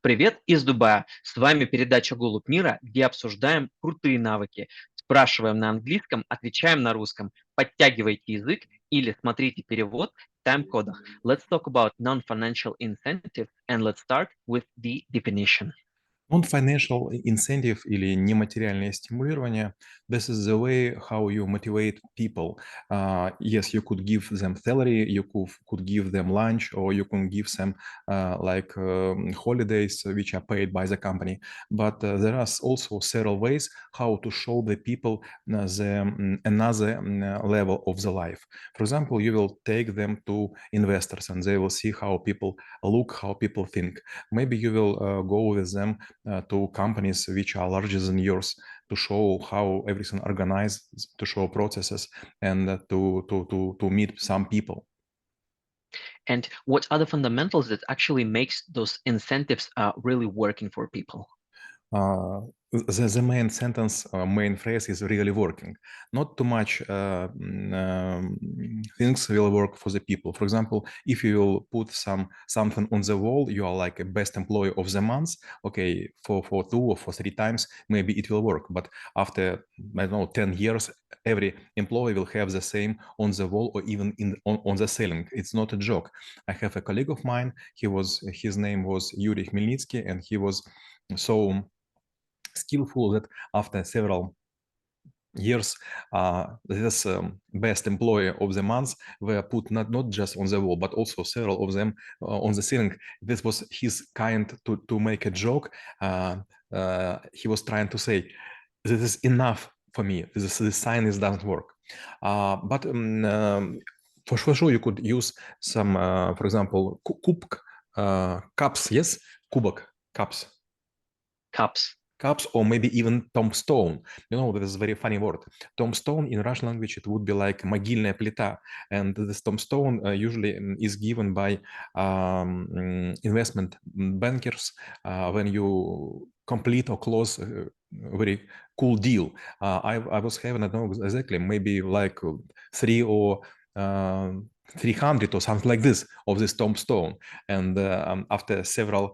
Привет из Дубая. С вами передача «ГолубьМира», где обсуждаем крутые навыки. Спрашиваем на английском, отвечаем на русском. Подтягивайте язык или смотрите перевод в тайм-кодах. Let's talk about non-financial incentives and let's start with the definition. Non-financial incentive или нематериальное стимулирование, this is the way how you motivate people. Yes, you could give them salary, you could give them lunch, or you can give them holidays which are paid by the company. But there are also several ways how to show the people another level of the life. For example, you will take them to investors and they will see how people look, how people think. Maybe you will go with them to companies which are larger than yours to show how everything organized, to show processes, and to meet some people. And what are the fundamentals that actually makes those incentives really working for people? The main sentence, main phrase is really working. Not too much things will work for the people. For example, if you will put something on the wall, you are like a best employee of the month. Okay, for 2 or 3 times, maybe it will work. But after, I don't know, 10 years, every employee will have the same on the wall or even on the ceiling. It's not a joke. I have a colleague of mine. His name was Yuri Khmelnytsky, and he was so skillful that after several years, this best employee of the month were put not just on the wall, but also several of them on the ceiling. This was his kind to make a joke. He was trying to say, this is enough for me. This sign doesn't work. But for sure, you could use some, for example, cups, yes? Kubok, cups. Cups, or maybe even tombstone. You know, this is a very funny word. Tombstone in Russian language, it would be like могильная плита. And this tombstone usually is given by investment bankers when you complete or close a very cool deal. I was having, I don't know exactly, maybe like 300 or something like this of this tombstone, and after several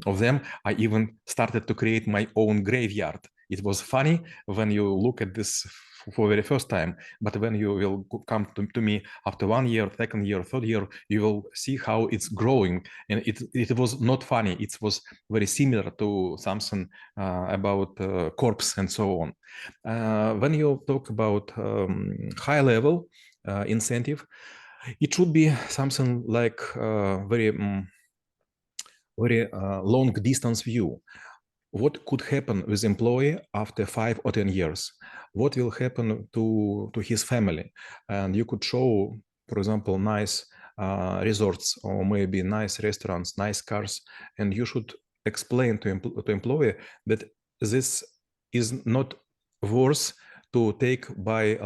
of them, I even started to create my own graveyard. It was funny when you look at this for the very first time, but when you will come to me after 1 year, second year, third year, you will see how it's growing. And it was not funny. It was very similar to something about corpse and so on. When you talk about high level incentive, it should be something like very long distance view. What could happen with employee after 5 or 10 years? What will happen to his family? And you could show, for example, nice resorts or maybe nice restaurants, nice cars, and you should explain to employee that this is not worth to take by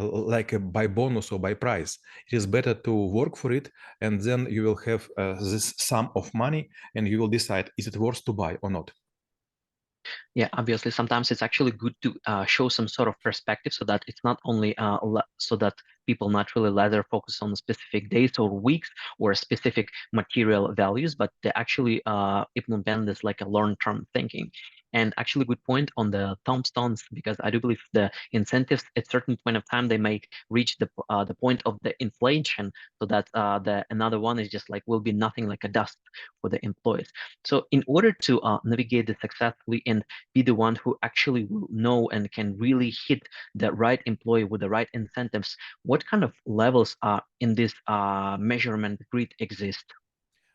by bonus or by price. It is better to work for it, and then you will have this sum of money, and you will decide is it worth to buy or not. Yeah, obviously, sometimes it's actually good to show some sort of perspective so that it's not only so that people not really laser focus on specific days or weeks or specific material values, but they actually implement this like a long-term thinking. And actually, good point on the tombstones, because I do believe the incentives at certain point of time they may reach the point of the inflation, so that the another one is just like will be nothing like a dust for the employees. So in order to navigate this successfully and be the one who actually will know and can really hit the right employee with the right incentives, what kind of levels in this measurement grid exist?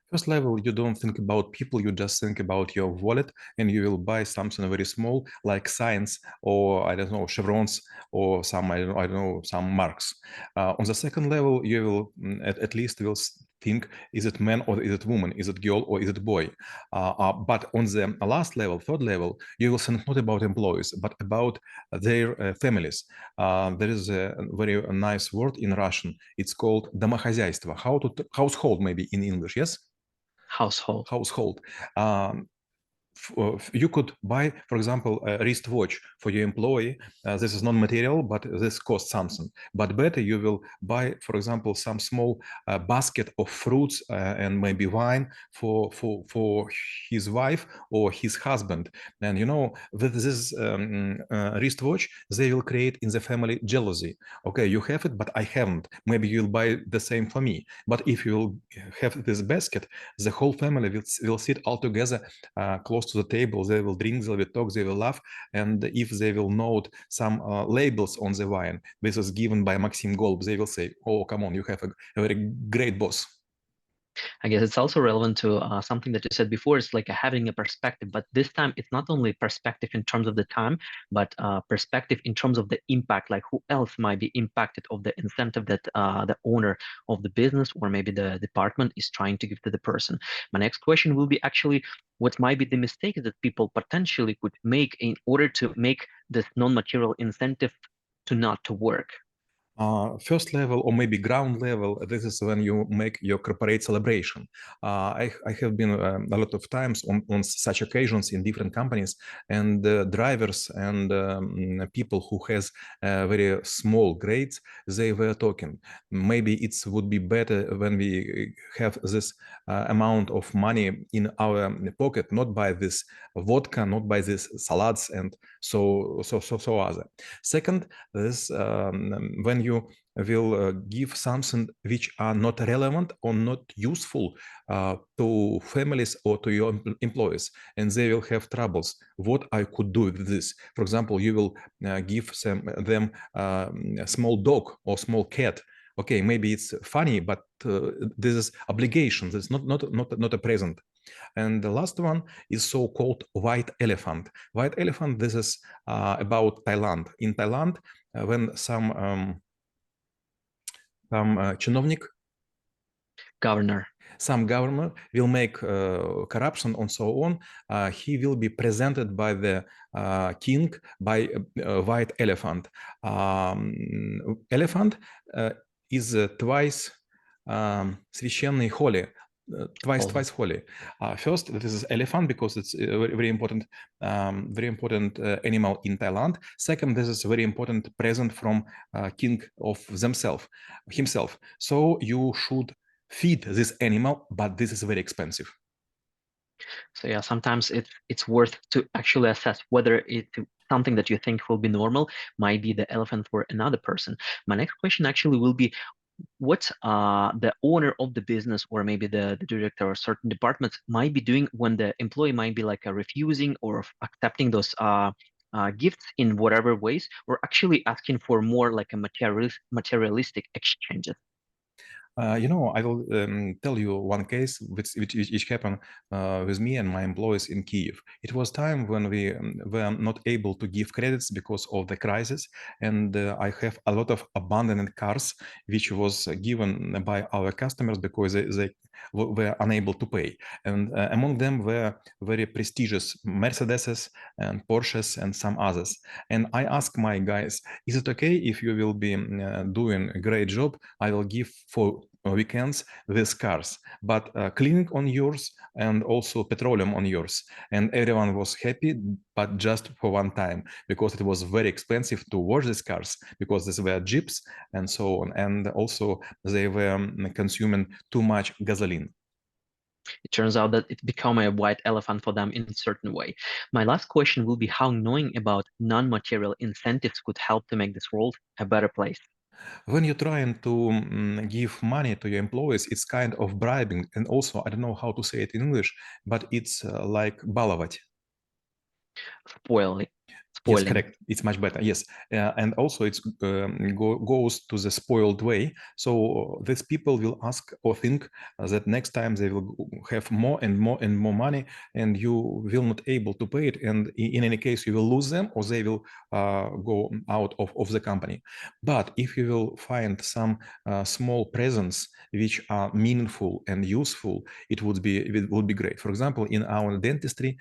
First level, you don't think about people, you just think about your wallet, and you will buy something very small like science or I don't know, chevrons or some I don't know some marks. On the second level, you will at least will think, is it man or is it woman, is it girl or is it boy? But on the last level, third level, you will think not about employees but about their families. There is a very nice word in Russian. It's called домохозяйство. Household maybe in English, yes? Household. Household. Um, you could buy, for example, a wristwatch for your employee. This is non-material, but this costs something. But better you will buy, for example, some small basket of fruits and maybe wine for his wife or his husband. And with this wristwatch, they will create in the family jealousy. Okay, you have it, but I haven't. Maybe you'll buy the same for me. But if you will have this basket, the whole family will sit all together close to the table. They will drink, they will talk, they will laugh. And if they will note some labels on the wine, this is given by Maxim Golub, they will say, oh, come on, you have a very great boss. I guess it's also relevant to something that you said before. It's like having a perspective, but this time it's not only perspective in terms of the time, but perspective in terms of the impact, like who else might be impacted of the incentive that the owner of the business or maybe the department is trying to give to the person. My next question will be actually what might be the mistakes that people potentially could make in order to make this non-material incentive to not to work. First level or maybe ground level, this is when you make your corporate celebration. I have been a lot of times on such occasions in different companies, and drivers and people who has very small grades, they were talking. Maybe it would be better when we have this amount of money in our pocket, not by this vodka, not by this salads and so other. Second, this when you will give something which are not relevant or not useful to families or to your employees, and they will have troubles. What I could do with this? For example, you will give them a small dog or small cat. Okay, maybe it's funny, but this is obligation. This is not a present. And the last one is so-called white elephant. White elephant, this is about Thailand. In Thailand, when some чиновник, some governor will make corruption and so on, he will be presented by the king by a white elephant. Elephant is twice священный, holy. Twice holy. First, this is elephant because it's a very important animal in Thailand. Second, this is a very important present from king of himself. So you should feed this animal, but this is very expensive. So yeah, sometimes it's worth to actually assess whether it's something that you think will be normal might be the elephant for another person. My next question actually will be what the owner of the business or maybe the director or certain departments might be doing when the employee might be like refusing or accepting those gifts in whatever ways, or actually asking for more like a materialistic exchanges. I will tell you one case which happened with me and my employees in Kiev. It was time when we were not able to give credits because of the crisis, and I have a lot of abandoned cars which was given by our customers because they were unable to pay. And among them were very prestigious Mercedeses and Porsches and some others. And I asked my guys, is it okay if you will be doing a great job? I will give for weekends these cars, but cleaning on yours and also petroleum on yours. And everyone was happy, but just for one time, because it was very expensive to wash these cars, because these were Jeeps and so on. And also they were consuming too much gasoline. It turns out that it became a white elephant for them in a certain way. My last question will be how knowing about non-material incentives could help to make this world a better place. When you're trying to give money to your employees, it's kind of bribing. And also, I don't know how to say it in English, but it's like баловать. Spoiling. Yes, correct. It's much better. Yes, and also it goes to the spoiled way. So these people will ask or think that next time they will have more and more and more money, and you will not able to pay it. And in any case, you will lose them, or they will go out of the company. But if you will find some small presents which are meaningful and useful, it would be great. For example, in our dentistry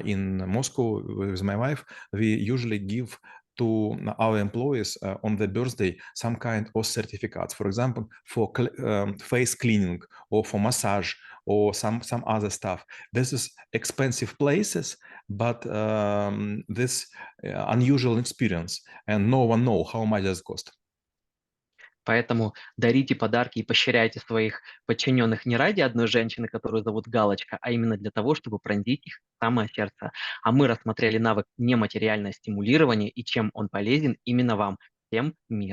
in Moscow with my wife, we usually give to our employees on their birthday some kind of certificates, for example, for face cleaning or for massage or some other stuff. This is expensive places, but this unusual experience, and no one know how much it cost. Поэтому дарите подарки и поощряйте своих подчиненных не ради одной женщины, которую зовут Галочка, а именно для того, чтобы пронзить их самое сердце. А мы рассмотрели навык нематериальное стимулирование и чем он полезен именно вам. Всем мира.